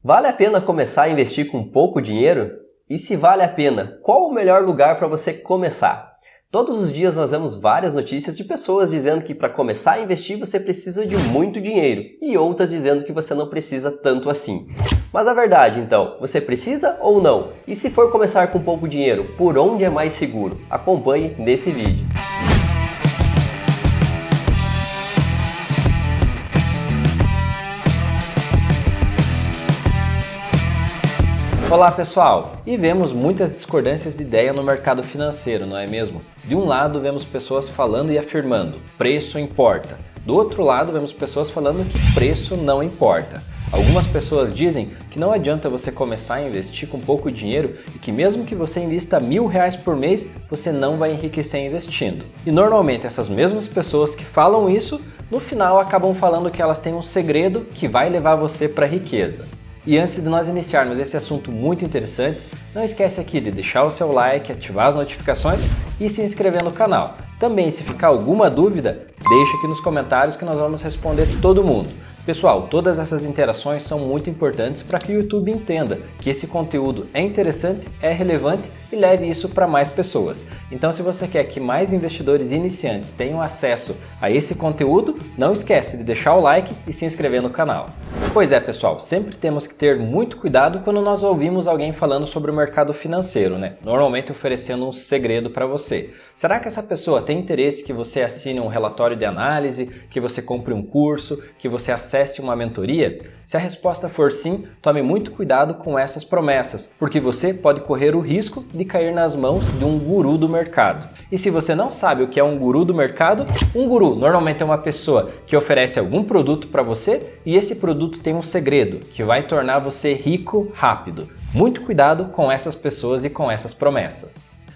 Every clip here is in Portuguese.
Vale a pena começar a investir com pouco dinheiro? E se vale a pena, qual o melhor lugar para você começar? Todos os dias nós vemos várias notícias de pessoas dizendo que para começar a investir você precisa de muito dinheiro e outras dizendo que você não precisa tanto assim. Mas a verdade então, você precisa ou não? E se for começar com pouco dinheiro, por onde é mais seguro? Acompanhe nesse vídeo. Olá pessoal! E vemos muitas discordâncias de ideia no mercado financeiro, não é mesmo? De um lado vemos pessoas falando e afirmando, preço importa. Do outro lado vemos pessoas falando que preço não importa. Algumas pessoas dizem que não adianta você começar a investir com pouco dinheiro e que mesmo que você invista R$1.000 por mês, você não vai enriquecer investindo. E normalmente essas mesmas pessoas que falam isso, no final acabam falando que elas têm um segredo que vai levar você para a riqueza. E antes de nós iniciarmos esse assunto muito interessante, não esquece aqui de deixar o seu like, ativar as notificações e se inscrever no canal. Também, se ficar alguma dúvida, deixa aqui nos comentários que nós vamos responder todo mundo. Pessoal, todas essas interações são muito importantes para que o YouTube entenda que esse conteúdo é interessante, é relevante e leve isso para mais pessoas. Então, se você quer que mais investidores iniciantes tenham acesso a esse conteúdo, não esquece de deixar o like e se inscrever no canal. Pois é, pessoal, sempre temos que ter muito cuidado quando nós ouvimos alguém falando sobre o mercado financeiro, né? Normalmente oferecendo um segredo para você. Será que essa pessoa tem interesse que você assine um relatório de análise, que você compre um curso, que você acesse uma mentoria? Se a resposta for sim, tome muito cuidado com essas promessas, porque você pode correr o risco de cair nas mãos de um guru do mercado. E se você não sabe o que é um guru do mercado, um guru normalmente é uma pessoa que oferece algum produto para você e esse produto tem um segredo que vai tornar você rico rápido. Muito cuidado com essas pessoas e com essas promessas.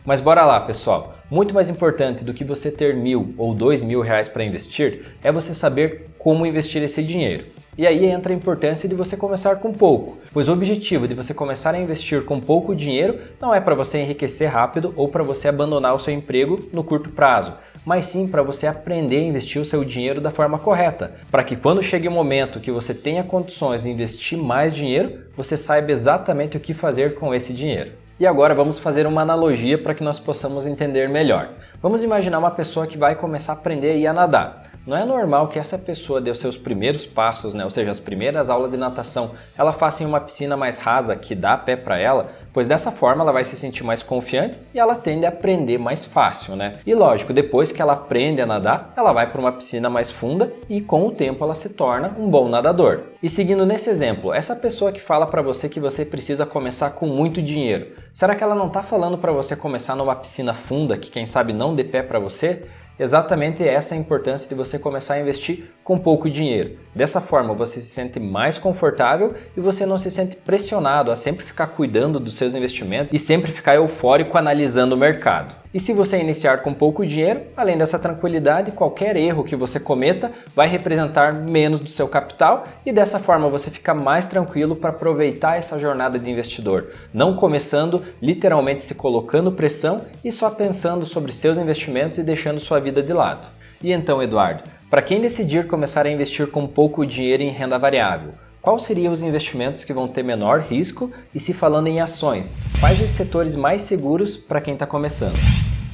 Mas bora lá, pessoal! Muito mais importante do que você ter R$1.000 ou R$2.000 para investir é você saber como investir esse dinheiro. E aí entra a importância de você começar com pouco, pois o objetivo de você começar a investir com pouco dinheiro não é para você enriquecer rápido ou para você abandonar o seu emprego no curto prazo, mas sim para você aprender a investir o seu dinheiro da forma correta, para que quando chegue o momento que você tenha condições de investir mais dinheiro, você saiba exatamente o que fazer com esse dinheiro. E agora vamos fazer uma analogia para que nós possamos entender melhor. Vamos imaginar uma pessoa que vai começar a aprender a ir a nadar. Não é normal que essa pessoa dê os seus primeiros passos, ou seja, as primeiras aulas de natação, ela faça em uma piscina mais rasa que dá pé para ela, pois dessa forma ela vai se sentir mais confiante e ela tende a aprender mais fácil, né? E lógico, depois que ela aprende a nadar, ela vai para uma piscina mais funda e com o tempo ela se torna um bom nadador. E seguindo nesse exemplo, essa pessoa que fala para você que você precisa começar com muito dinheiro, será que ela não está falando para você começar numa piscina funda que quem sabe não dê pé para você? Exatamente essa é a importância de você começar a investir com pouco dinheiro. Dessa forma você se sente mais confortável e você não se sente pressionado a sempre ficar cuidando dos seus investimentos e sempre ficar eufórico analisando o mercado. E se você iniciar com pouco dinheiro, além dessa tranquilidade, qualquer erro que você cometa vai representar menos do seu capital e dessa forma você fica mais tranquilo para aproveitar essa jornada de investidor, não começando literalmente se colocando pressão e só pensando sobre seus investimentos e deixando sua vida de lado. E então, Eduardo, para quem decidir começar a investir com pouco dinheiro em renda variável, quais seriam os investimentos que vão ter menor risco e, se falando em ações, quais os setores mais seguros para quem está começando?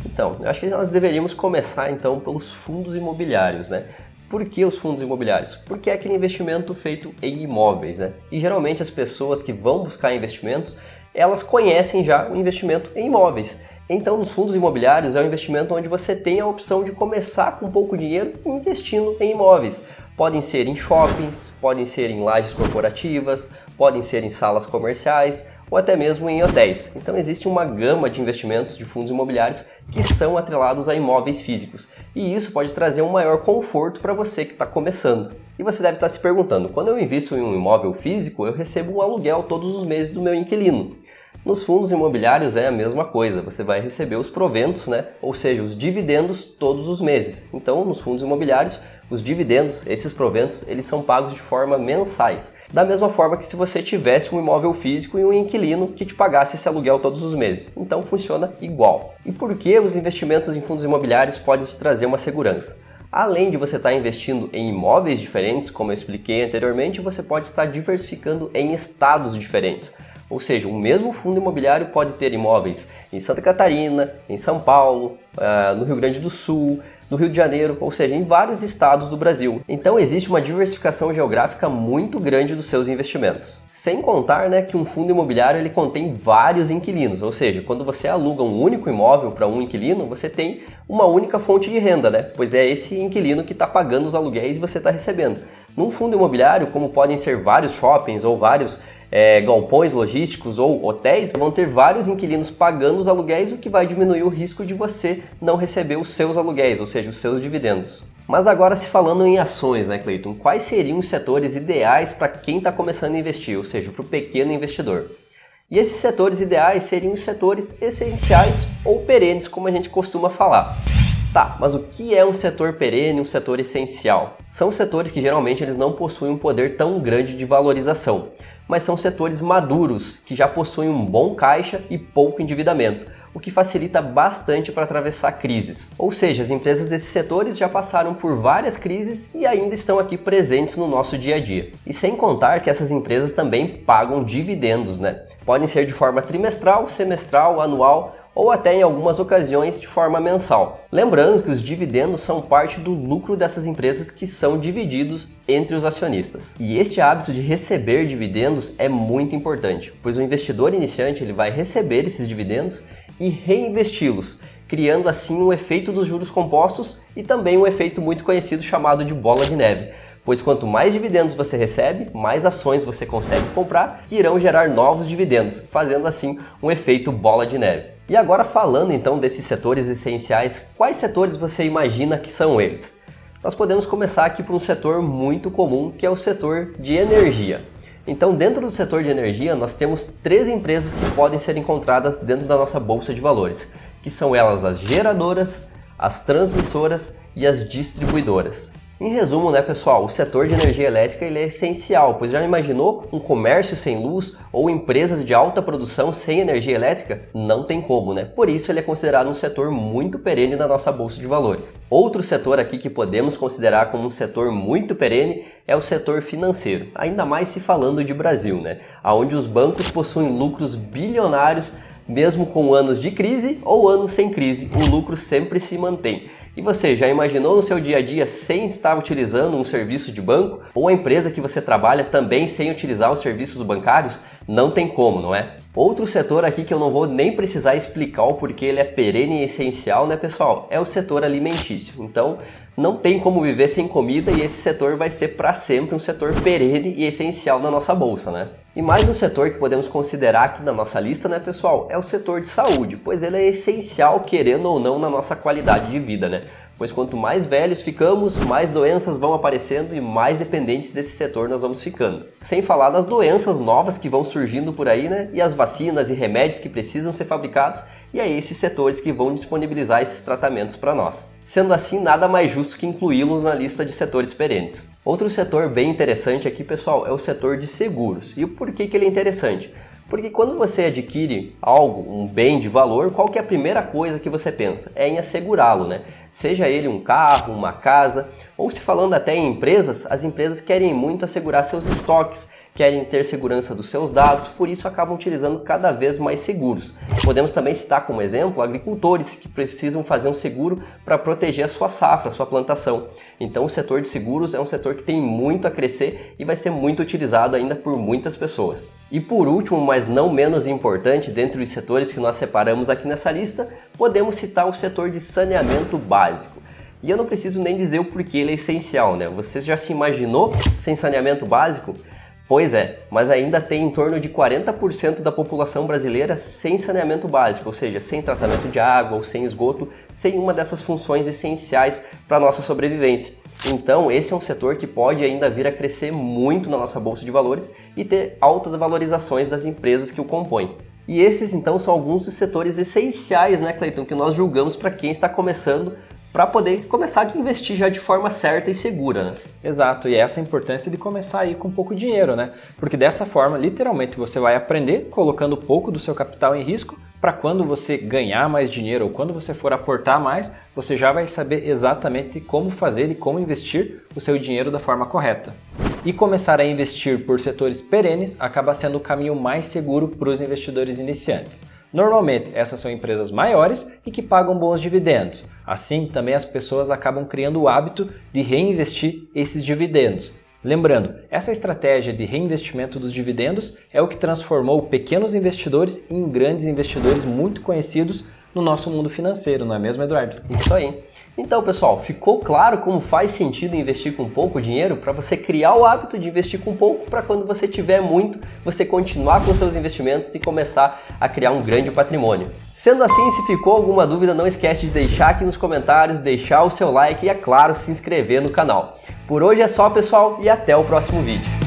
Então, eu acho que nós deveríamos começar então pelos fundos imobiliários, né? Por que os fundos imobiliários? Porque é aquele investimento feito em imóveis, né? E geralmente as pessoas que vão buscar investimentos, elas conhecem já o investimento em imóveis. Então, nos fundos imobiliários é um investimento onde você tem a opção de começar com pouco dinheiro investindo em imóveis. Podem ser em shoppings, podem ser em lajes corporativas, podem ser em salas comerciais ou até mesmo em hotéis. Então existe uma gama de investimentos de fundos imobiliários que são atrelados a imóveis físicos. E isso pode trazer um maior conforto para você que está começando. E você deve estar se perguntando, quando eu invisto em um imóvel físico, eu recebo um aluguel todos os meses do meu inquilino. Nos fundos imobiliários é a mesma coisa, você vai receber os proventos, né? Ou seja, os dividendos todos os meses. Então, nos fundos imobiliários, os dividendos, esses proventos, eles são pagos de forma mensais. Da mesma forma que se você tivesse um imóvel físico e um inquilino que te pagasse esse aluguel todos os meses. Então, funciona igual. E por que os investimentos em fundos imobiliários podem te trazer uma segurança? Além de você estar investindo em imóveis diferentes, como eu expliquei anteriormente, você pode estar diversificando em estados diferentes. Ou seja, o mesmo fundo imobiliário pode ter imóveis em Santa Catarina, em São Paulo, no Rio Grande do Sul, no Rio de Janeiro, ou seja, em vários estados do Brasil. Então existe uma diversificação geográfica muito grande dos seus investimentos. Sem contar, né, que um fundo imobiliário ele contém vários inquilinos, ou seja, quando você aluga um único imóvel para um inquilino, você tem uma única fonte de renda, né? Pois é esse inquilino que está pagando os aluguéis e você está recebendo. Num fundo imobiliário, como podem ser vários shoppings ou vários galpões logísticos ou hotéis, vão ter vários inquilinos pagando os aluguéis, o que vai diminuir o risco de você não receber os seus aluguéis, ou seja, os seus dividendos. Mas agora se falando em ações, né, Cleiton? Quais seriam os setores ideais para quem está começando a investir, ou seja, para o pequeno investidor? E esses setores ideais seriam os setores essenciais ou perenes, como a gente costuma falar. Tá, mas o que é um setor perene, um setor essencial? São setores que geralmente eles não possuem um poder tão grande de valorização, mas são setores maduros, que já possuem um bom caixa e pouco endividamento, o que facilita bastante para atravessar crises. Ou seja, as empresas desses setores já passaram por várias crises e ainda estão aqui presentes no nosso dia a dia. E sem contar que essas empresas também pagam dividendos, né? Podem ser de forma trimestral, semestral, anual ou até em algumas ocasiões de forma mensal. Lembrando que os dividendos são parte do lucro dessas empresas que são divididos entre os acionistas. E este hábito de receber dividendos é muito importante, pois o investidor iniciante ele vai receber esses dividendos e reinvesti-los, criando assim um efeito dos juros compostos e também um efeito muito conhecido chamado de bola de neve. Pois quanto mais dividendos você recebe, mais ações você consegue comprar que irão gerar novos dividendos, fazendo assim um efeito bola de neve. E agora falando então desses setores essenciais, quais setores você imagina que são eles? Nós podemos começar aqui por um setor muito comum, que é o setor de energia. Então, dentro do setor de energia, nós temos 3 empresas que podem ser encontradas dentro da nossa bolsa de valores, que são elas as geradoras, as transmissoras e as distribuidoras. Em resumo, né, pessoal, o setor de energia elétrica ele é essencial, pois já imaginou um comércio sem luz ou empresas de alta produção sem energia elétrica? Não tem como, né? Por isso ele é considerado um setor muito perene na nossa bolsa de valores. Outro setor aqui que podemos considerar como um setor muito perene é o setor financeiro, ainda mais se falando de Brasil, né? Onde os bancos possuem lucros bilionários, mesmo com anos de crise ou anos sem crise, o lucro sempre se mantém. E você já imaginou no seu dia a dia sem estar utilizando um serviço de banco? Ou a empresa que você trabalha também sem utilizar os serviços bancários? Não tem como, não é? Outro setor aqui que eu não vou nem precisar explicar o porquê ele é perene e essencial, né, pessoal? É o setor alimentício. Então, não tem como viver sem comida e esse setor vai ser para sempre um setor perene e essencial na nossa bolsa, né? E mais um setor que podemos considerar aqui na nossa lista, né, pessoal, é o setor de saúde, pois ele é essencial, querendo ou não, na nossa qualidade de vida, né? Pois quanto mais velhos ficamos, mais doenças vão aparecendo e mais dependentes desse setor nós vamos ficando. Sem falar das doenças novas que vão surgindo por aí, né? E as vacinas e remédios que precisam ser fabricados, e é esses setores que vão disponibilizar esses tratamentos para nós. Sendo assim, nada mais justo que incluí-los na lista de setores perenes. Outro setor bem interessante aqui, pessoal, é o setor de seguros. E o porquê que ele é interessante? Porque quando você adquire algo, um bem de valor, qual que é a primeira coisa que você pensa? É em assegurá-lo, né? Seja ele um carro, uma casa, ou se falando até em empresas, as empresas querem muito assegurar seus estoques, querem ter segurança dos seus dados, por isso acabam utilizando cada vez mais seguros. Podemos também citar como exemplo agricultores que precisam fazer um seguro para proteger a sua safra, a sua plantação. Então o setor de seguros é um setor que tem muito a crescer e vai ser muito utilizado ainda por muitas pessoas. E por último, mas não menos importante, dentre os setores que nós separamos aqui nessa lista, podemos citar o setor de saneamento básico. E eu não preciso nem dizer o porquê ele é essencial, né? Você já se imaginou sem saneamento básico? Pois é, mas ainda tem em torno de 40% da população brasileira sem saneamento básico, ou seja, sem tratamento de água ou sem esgoto, sem uma dessas funções essenciais para a nossa sobrevivência. Então, esse é um setor que pode ainda vir a crescer muito na nossa bolsa de valores e ter altas valorizações das empresas que o compõem. E esses, então, são alguns dos setores essenciais, né, Cleiton, que nós julgamos para quem está começando, para poder começar a investir já de forma certa e segura, né? Exato, e essa é a importância de começar aí com pouco dinheiro, né? Porque dessa forma, literalmente, você vai aprender colocando pouco do seu capital em risco para quando você ganhar mais dinheiro ou quando você for aportar mais, você já vai saber exatamente como fazer e como investir o seu dinheiro da forma correta. E começar a investir por setores perenes acaba sendo o caminho mais seguro para os investidores iniciantes. Normalmente, essas são empresas maiores e que pagam bons dividendos. Assim, também as pessoas acabam criando o hábito de reinvestir esses dividendos. Lembrando, essa estratégia de reinvestimento dos dividendos é o que transformou pequenos investidores em grandes investidores muito conhecidos no nosso mundo financeiro, não é mesmo, Eduardo? Isso aí. Então, pessoal, ficou claro como faz sentido investir com pouco dinheiro para você criar o hábito de investir com pouco para quando você tiver muito, você continuar com seus investimentos e começar a criar um grande patrimônio. Sendo assim, se ficou alguma dúvida, não esquece de deixar aqui nos comentários, deixar o seu like e, é claro, se inscrever no canal. Por hoje é só, pessoal, e até o próximo vídeo.